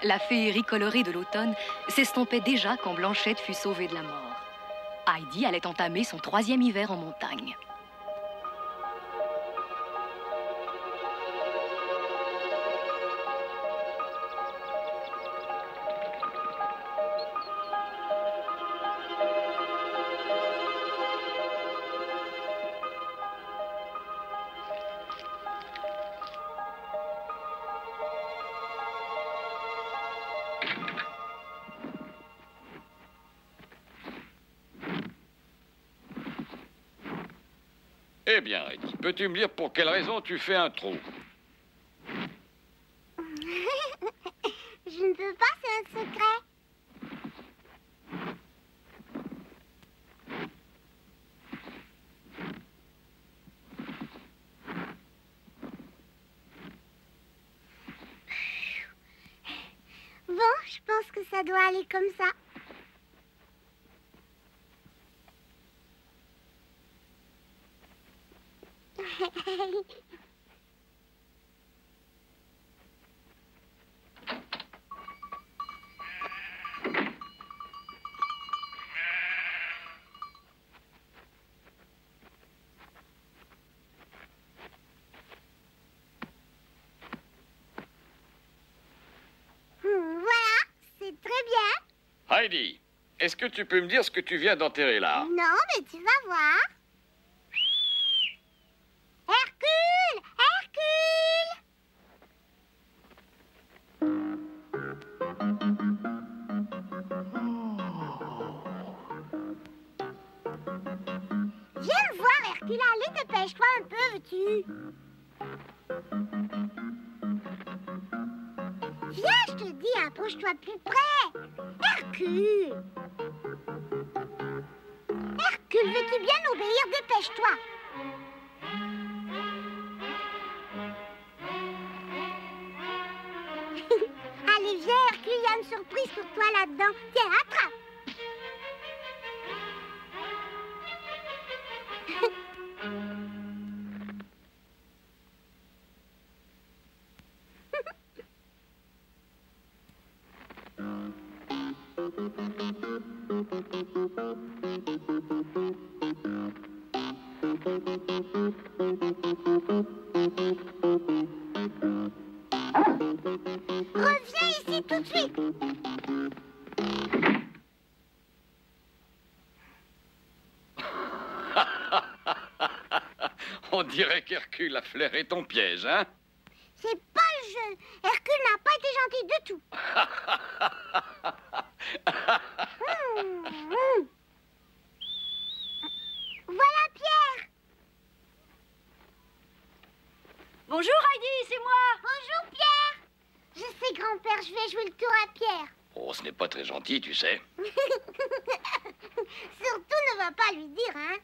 La féerie colorée de l'automne s'estompait déjà quand Blanchette fut sauvée de la mort. Heidi allait entamer son 3e hiver en montagne. Eh bien, Heidi, peux-tu me dire pour quelle raison tu fais un trou? Je ne peux pas, c'est un secret. Bon, je pense que ça doit aller comme ça. Voilà, c'est très bien. Heidi, est-ce que tu peux me dire ce que tu viens d'enterrer là? Non, mais tu vas voir. Hercule! Hercule! Viens me voir, Hercule. Allez, dépêche-toi un peu, veux-tu? Viens, je te dis, approche-toi plus près. Hercule! Hercule, veux-tu bien obéir? Dépêche-toi. Allez, viens, Hercule, il y a une surprise pour toi là-dedans. Tiens, attrape. Reviens ici tout de suite. On dirait qu'Hercule a flairé ton piège, hein? C'est pas le jeu. Hercule n'a pas été gentil du tout. Voilà Pierre. Bonjour Heidi, c'est moi. Bonjour Pierre. Je sais grand-père, je vais jouer le tour à Pierre. Oh, ce n'est pas très gentil, tu sais. Surtout ne va pas lui dire, hein.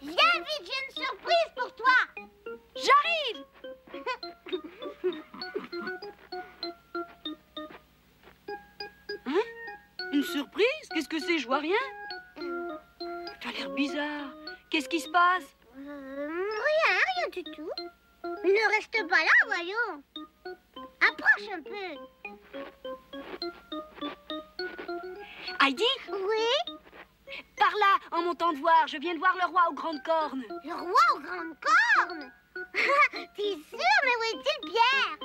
Viens vite, j'ai une surprise pour toi. J'arrive. Hein? Une surprise? Qu'est-ce que c'est? Je vois rien. T'as l'air bizarre. Qu'est-ce qui se passe? Rien du tout. Ne reste pas là, voyons. Approche un peu. Heidi? Oui? Par là, en montant de voir. Je viens de voir le roi aux grandes cornes. Le roi aux grandes cornes. T'es sûr, mais où est-il, Pierre?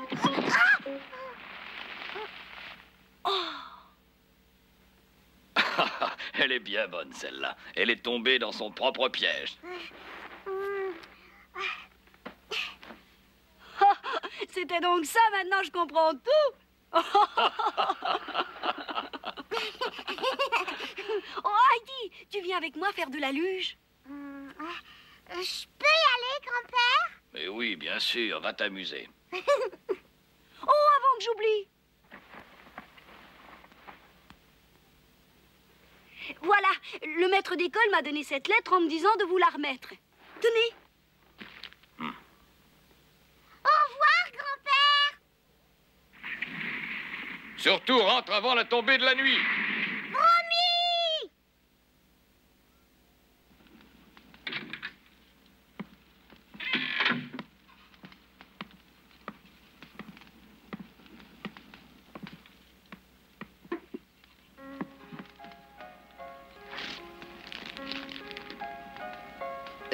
Elle est bien bonne, celle-là. Elle est tombée dans son propre piège. C'était donc ça, maintenant je comprends tout. Oh Heidi, tu viens avec moi faire de la luge? Je peux y aller, grand-père? Mais oui, bien sûr, va t'amuser. Oh, avant que j'oublie. Voilà, le maître d'école m'a donné cette lettre en me disant de vous la remettre. Tenez. Au revoir, grand-père. Surtout, rentre avant la tombée de la nuit. Promis.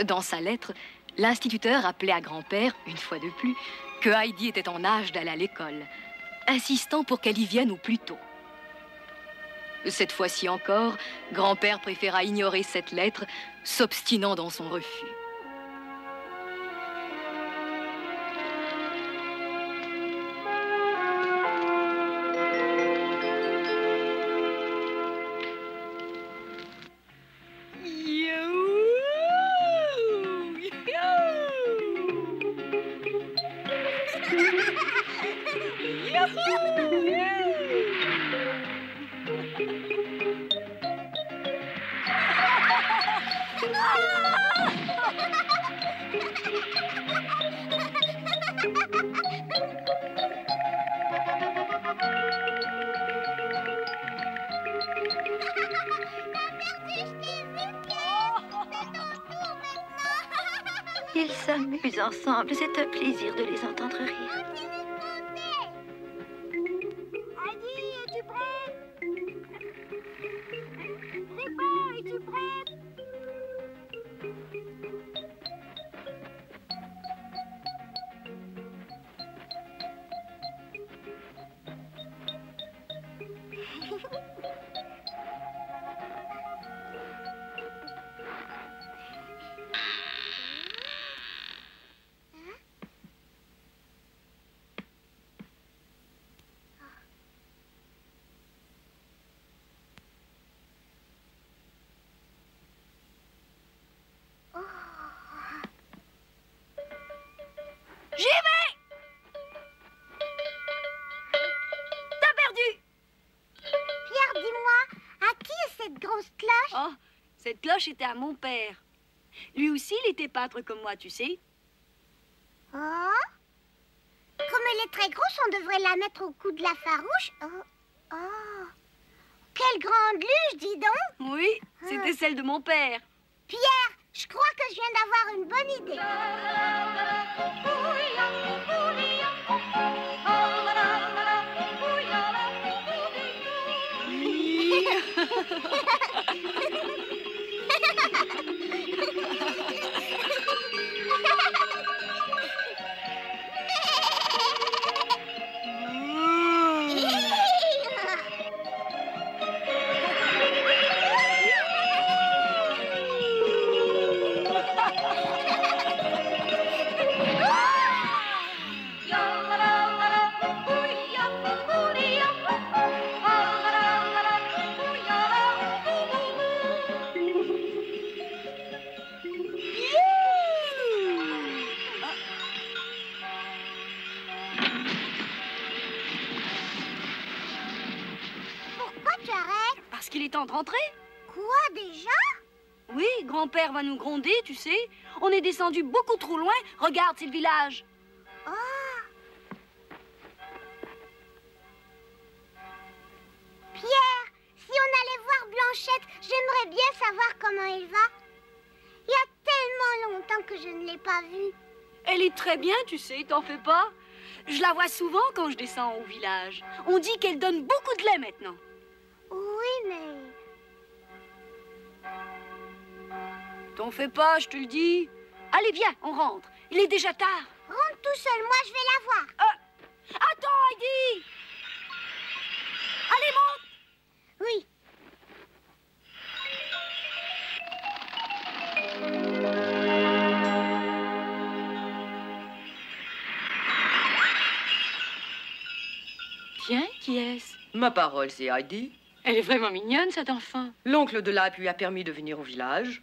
Dans sa lettre, l'instituteur rappelait à grand-père, une fois de plus, que Heidi était en âge d'aller à l'école, insistant pour qu'elle y vienne au plus tôt. Cette fois-ci encore, grand-père préféra ignorer cette lettre, s'obstinant dans son refus. Ils s'amusent ensemble, c'est un plaisir de les entendre rire. Heidi, es-tu prête? C'est bon, es-tu prête? J'y vais! T'as perdu! Pierre, dis-moi, à qui est cette grosse cloche? Oh, cette cloche était à mon père. Lui aussi, il était peintre comme moi, tu sais. Oh? Comme elle est très grosse, on devrait la mettre au cou de la farouche. Oh, oh. Quelle grande luge, dis donc. Oui, c'était celle de mon père. Pierre, je crois que je viens d'avoir une bonne idée. Pourquoi tu arrêtes? Parce qu'il est temps de rentrer. Quoi, déjà? Oui, grand-père va nous gronder, tu sais. On est descendu beaucoup trop loin. Regarde, c'est le village. Oh. Pierre, si on allait voir Blanchette, j'aimerais bien savoir comment elle va. Il y a tellement longtemps que je ne l'ai pas vue. Elle est très bien, tu sais, t'en fais pas. Je la vois souvent quand je descends au village. On dit qu'elle donne beaucoup de lait maintenant. Oui, mais... T'en fais pas, je te le dis. Allez, viens, on rentre. Il est déjà tard. Rentre tout seul, moi je vais la voir. Attends, Heidi. Allez, monte. Oui. Tiens, qui est-ce? Ma parole, c'est Heidi. Elle est vraiment mignonne, cette enfant. L'oncle de Lape lui a permis de venir au village.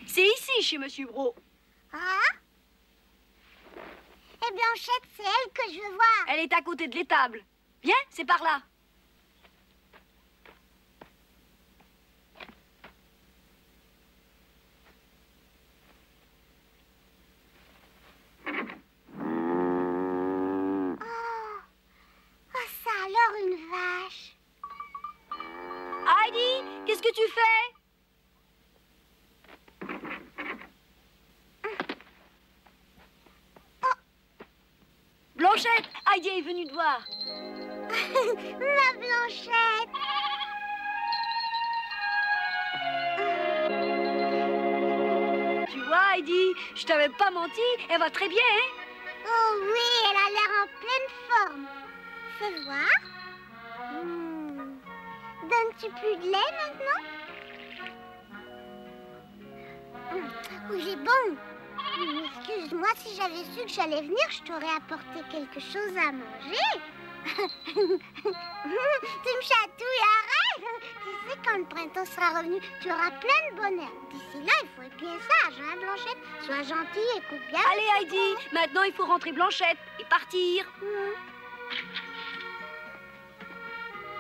C'est ici, chez Monsieur Bro. Ah? Et Blanchette, c'est elle que je veux voir. Elle est à côté de l'étable. Viens, c'est par là. Oh, ça alors une vache. Heidi, qu'est-ce que tu fais? Blanchette, Heidi est venue te voir. Ma Blanchette. Tu vois, Heidi, je t'avais pas menti, elle va très bien, hein? Oh oui, elle a l'air en pleine forme. Fais voir. Donnes-tu plus de lait maintenant? Oui, il est bon. Excuse-moi, si j'avais su que j'allais venir, je t'aurais apporté quelque chose à manger. Tu me chatouilles, arrête. Tu sais, quand le printemps sera revenu, tu auras plein de bonheur. D'ici là, il faut être bien sage, hein, Blanchette? Sois gentille, écoute bien. Allez, Heidi, maintenant il faut rentrer Blanchette et partir.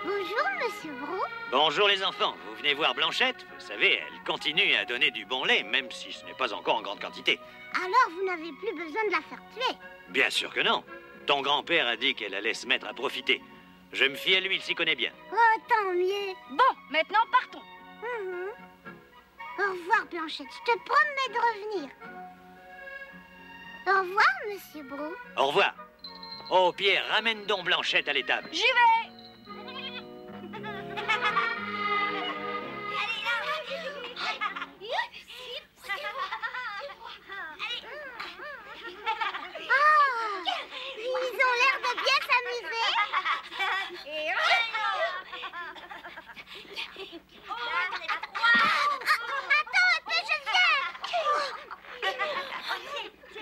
Bonjour, Monsieur Brou. Bonjour les enfants, vous venez voir Blanchette? Vous savez, elle continue à donner du bon lait, même si ce n'est pas encore en grande quantité. Alors, vous n'avez plus besoin de la faire tuer. Bien sûr que non. Ton grand-père a dit qu'elle allait se mettre à profiter. Je me fie à lui, il s'y connaît bien. Oh, tant mieux. Bon, maintenant partons. Au revoir, Blanchette. Je te promets de revenir. Au revoir, Monsieur Brou. Au revoir. Oh, Pierre, ramène donc Blanchette à l'étable. J'y vais. Ils ont l'air de bien s'amuser. Attends, je viens.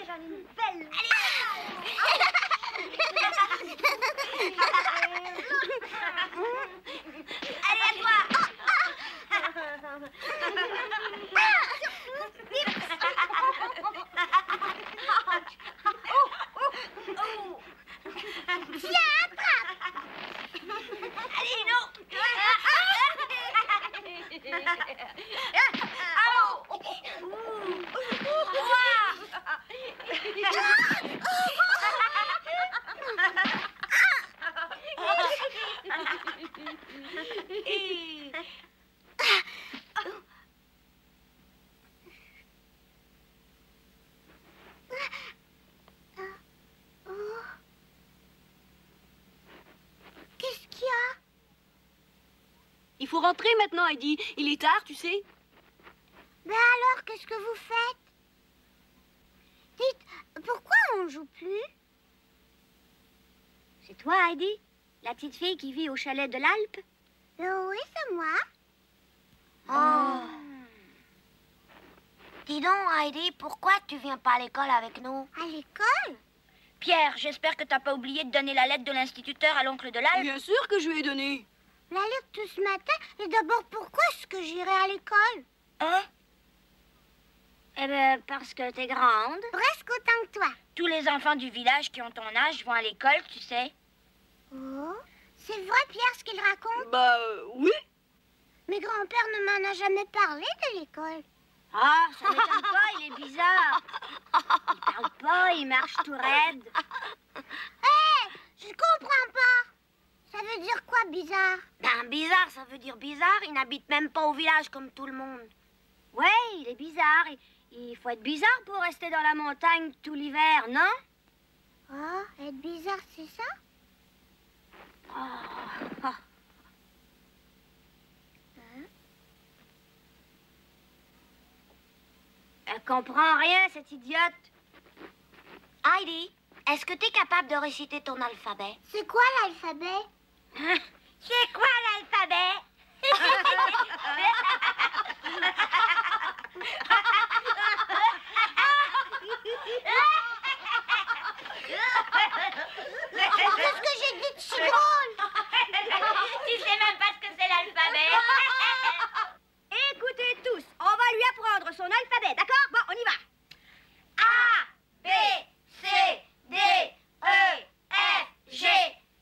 J'en ai une belle. Allez, à toi. Tiens, attrape. Allez, non. Qu'est-ce qu'il y a? Il faut rentrer maintenant, Heidi. Il est tard, tu sais. Ben alors, qu'est-ce que vous faites? Dites, pourquoi on ne joue plus? C'est toi, Heidi? La petite fille qui vit au chalet de l'Alpe? Oui, c'est moi. Oh. Dis donc, Heidi, pourquoi tu viens pas à l'école avec nous? À l'école? Pierre, j'espère que t'as pas oublié de donner la lettre de l'instituteur à l'oncle de l'Alpe. Bien sûr que je lui ai donné. La lettre tout ce matin. Et d'abord, pourquoi est-ce que j'irai à l'école? Hein? Eh ben, parce que t'es grande. Presque autant que toi. Tous les enfants du village qui ont ton âge vont à l'école, tu sais. Oh, c'est vrai, Pierre, ce qu'il raconte? Bah, oui. Mais grand-père ne m'en a jamais parlé de l'école. Ah, ça m'étonne pas, il est bizarre. Il parle pas, il marche tout raide. Hé, je comprends pas. Ça veut dire quoi, bizarre? Ben, bizarre, ça veut dire bizarre. Il n'habite même pas au village comme tout le monde. Ouais, il est bizarre. Il faut être bizarre pour rester dans la montagne tout l'hiver, non? Oh, être bizarre, c'est ça? Oh. Elle comprend rien, cette idiote. Heidi, est-ce que tu es capable de réciter ton alphabet? C'est quoi l'alphabet? C'est quoi l'alphabet? Qu'est-ce que j'ai dit de si drôle? Tu sais même pas ce que c'est l'alphabet. Écoutez tous, on va lui apprendre son alphabet, d'accord? Bon, on y va. A, B, C, D, E, F, G,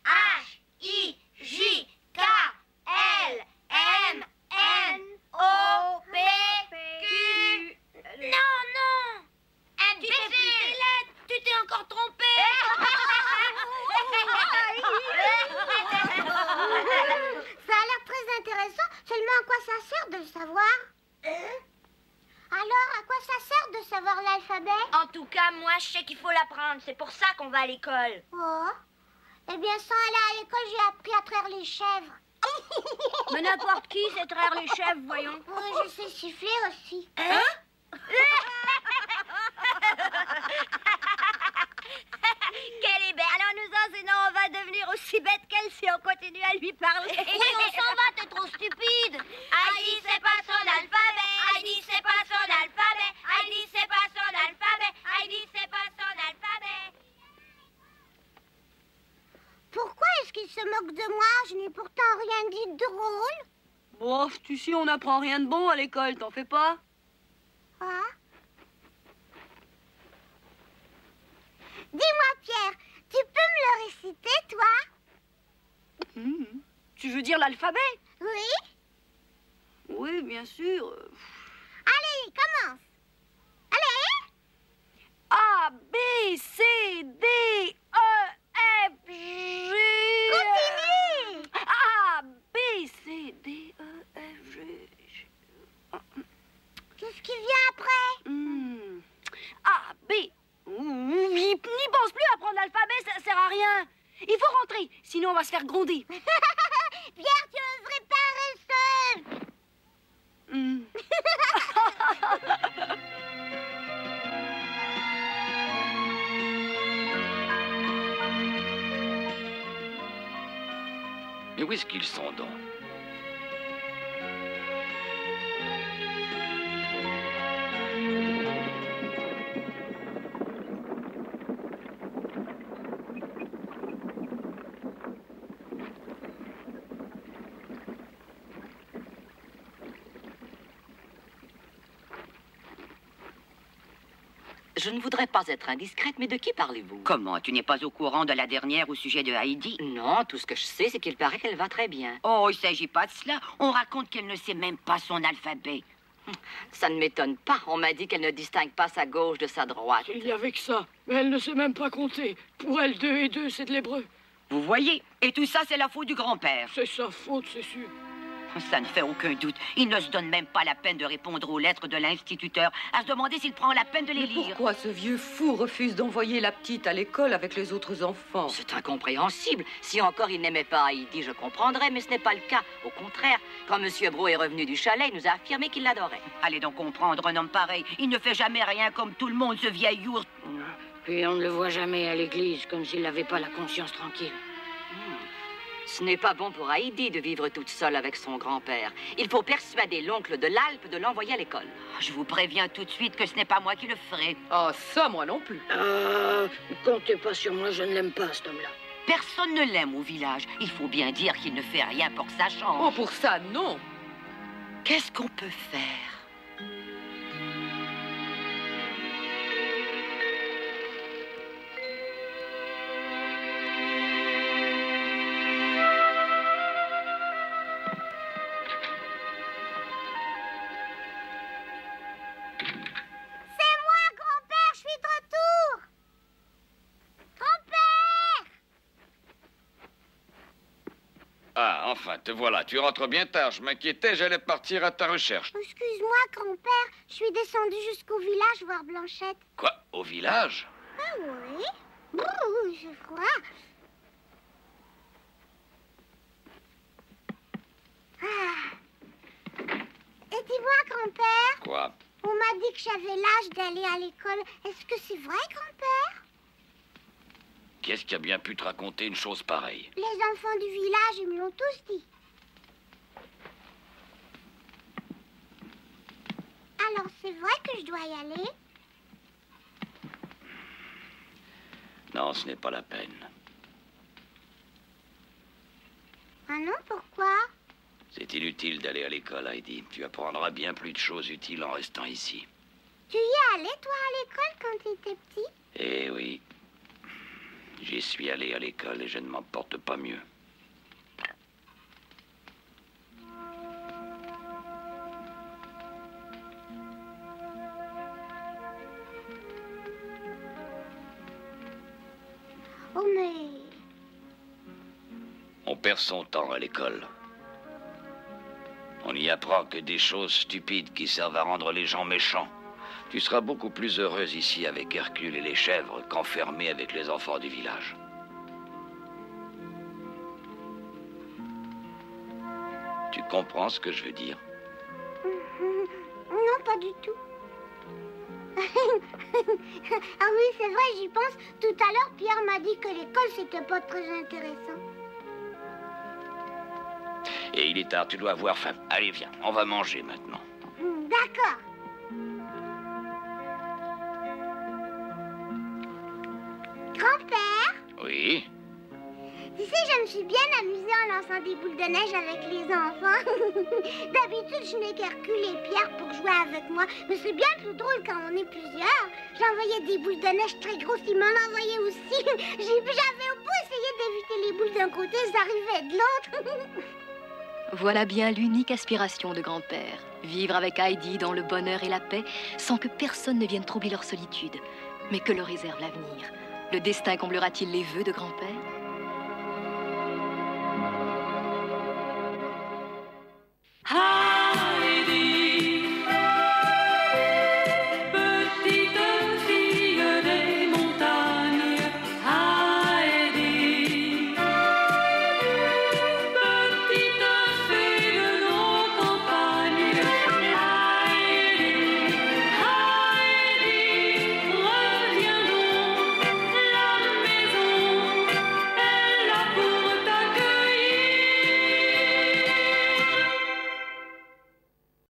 H, I, J, K, L, M, N, O, P, Q. Non, non. Imbécile. Tu t'es encore trompé. Ça a l'air très intéressant. Seulement, à quoi ça sert de le savoir? Alors, à quoi ça sert de savoir l'alphabet? En tout cas, moi, je sais qu'il faut l'apprendre. C'est pour ça qu'on va à l'école. Oh. Eh bien, sans aller à l'école, j'ai appris à traire les chèvres. Mais n'importe qui sait traire les chèvres, voyons. Oui, je sais siffler aussi. Hein? Quelle est belle. Alors nous enseignants, on va devenir aussi bête qu'elle si on continue à lui parler. Oui, on s'en va, t'es trop stupide. Heidi, c'est pas son alphabet. Heidi, c'est pas son alphabet. Heidi, c'est pas son alphabet. Heidi, c'est pas son alphabet. Pourquoi est-ce qu'il se moque de moi? Je n'ai pourtant rien dit de drôle. Bof, tu sais, on n'apprend rien de bon à l'école, t'en fais pas? Ah. Dis-moi, Pierre, tu peux me le réciter, toi? Tu veux dire l'alphabet? Oui? Oui, bien sûr. Allez, commence. Allez. A, B, C, D, E, F, G... Continue. A, B, C, D, E, F, G... Qu'est-ce qui vient après? A, B... N'y pense plus à prendre l'alphabet, ça sert à rien. Il faut rentrer, sinon on va se faire gronder. Pierre, tu es un vrai paresseux. Mais où est-ce qu'ils sont donc? Je ne voudrais pas être indiscrète, mais de qui parlez-vous? Comment? Tu n'es pas au courant de la dernière au sujet de Heidi? Non, tout ce que je sais, c'est qu'il paraît qu'elle va très bien. Oh, il ne s'agit pas de cela. On raconte qu'elle ne sait même pas son alphabet. Ça ne m'étonne pas. On m'a dit qu'elle ne distingue pas sa gauche de sa droite. Il y avait que ça. Mais elle ne sait même pas compter. Pour elle, 2 et 2, c'est de l'hébreu. Vous voyez? Et tout ça, c'est la faute du grand-père. C'est sa faute, c'est sûr. Ça ne fait aucun doute. Il ne se donne même pas la peine de répondre aux lettres de l'instituteur, à se demander s'il prend la peine de les lire. Pourquoi ce vieux fou refuse d'envoyer la petite à l'école avec les autres enfants? C'est incompréhensible. Si encore il n'aimait pas Heidi, je comprendrais, mais ce n'est pas le cas. Au contraire, quand M. Bro est revenu du chalet, il nous a affirmé qu'il l'adorait. Allez donc comprendre un homme pareil. Il ne fait jamais rien comme tout le monde, ce vieil ours. Puis on ne le voit jamais à l'église, comme s'il n'avait pas la conscience tranquille. Ce n'est pas bon pour Heidi de vivre toute seule avec son grand-père. Il faut persuader l'oncle de l'Alpe de l'envoyer à l'école. Je vous préviens tout de suite que ce n'est pas moi qui le ferai. Ah, ça, moi non plus. Comptez pas sur moi, je ne l'aime pas, cet homme-là. Personne ne l'aime au village. Il faut bien dire qu'il ne fait rien pour que ça change. Oh, pour ça, non. Qu'est-ce qu'on peut faire? Ah, enfin, te voilà. Tu rentres bien tard. Je m'inquiétais, j'allais partir à ta recherche. Excuse-moi, grand-père. Je suis descendue jusqu'au village voir Blanchette. Quoi? Au village? Ah oui? Brrr, j'ai froid. Ah. Et dis-moi, grand-père. Quoi? On m'a dit que j'avais l'âge d'aller à l'école. Est-ce que c'est vrai, grand-père? Qui a bien pu te raconter une chose pareille? Les enfants du village, ils me l'ont tous dit. Alors, c'est vrai que je dois y aller? Non, ce n'est pas la peine. Ah non, pourquoi? C'est inutile d'aller à l'école, Heidi. Tu apprendras bien plus de choses utiles en restant ici. Tu y es allé, toi, à l'école, quand tu étais petit? Eh oui. J'y suis allé à l'école et je ne m'en porte pas mieux. Oh, mais... On perd son temps à l'école. On n'y apprend que des choses stupides qui servent à rendre les gens méchants. Tu seras beaucoup plus heureuse ici avec Hercule et les chèvres qu'enfermée avec les enfants du village. Tu comprends ce que je veux dire? Non, pas du tout. Ah oui, c'est vrai, j'y pense. Tout à l'heure, Pierre m'a dit que l'école, c'était pas très intéressant. Et il est tard, tu dois avoir faim. Allez, viens, on va manger maintenant. D'accord. Grand-père? Oui? Tu sais, je me suis bien amusée en lançant des boules de neige avec les enfants. D'habitude, je n'ai qu'Hercule et Pierre pour jouer avec moi. Mais c'est bien plus drôle quand on est plusieurs. J'envoyais des boules de neige très grosses, ils m'en envoyaient aussi. J'avais au bout essayé d'éviter les boules d'un côté, ça arrivait de l'autre. Voilà bien l'unique aspiration de grand-père. Vivre avec Heidi dans le bonheur et la paix, sans que personne ne vienne troubler leur solitude. Mais que leur réserve l'avenir? Le destin comblera-t-il les vœux de grand-père?